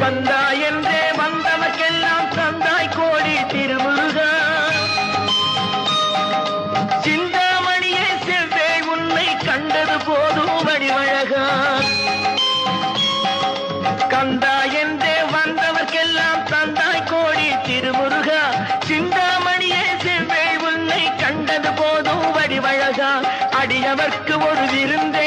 கந்தா என்றே வந்தவர்க்கெல்லாம் தந்தாய் கோடி திருமுருகா. சிந்தாமணியே செவ்வே உன்னை கண்டது போதும் வடிவழகா. கந்தா என்றே வந்தவர்க்கெல்லாம் தந்தாய் கோடி திருமுருகா. சிந்தாமணியே செவ்வே உன்னை கண்டது போதும் வடிவழகா. அடியவர்க்கு ஒரு விருந்தே